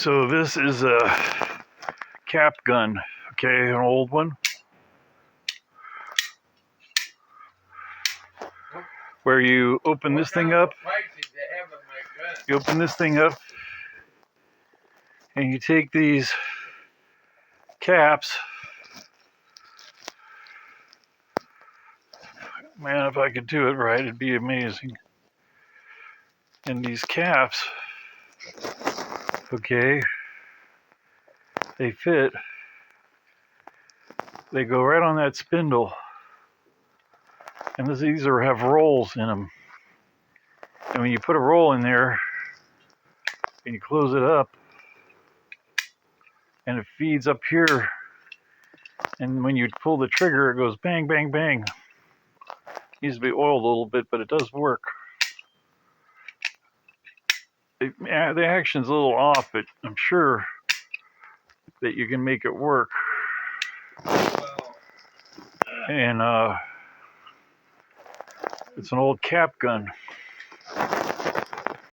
So this is a cap gun, okay, an old one, where you open this thing up, you open this thing up, and you take these caps. Man, if I could do it right, it'd be amazing. And these caps, okay, they fit. They go right on that spindle. And these have rolls in them. And when you put a roll in there, and you close it up, and it feeds up here, and when you pull the trigger, it goes bang, bang, bang. Needs to be oiled a little bit, but it does work. The action's a little off, but I'm sure that you can make it work. And it's an old cap gun.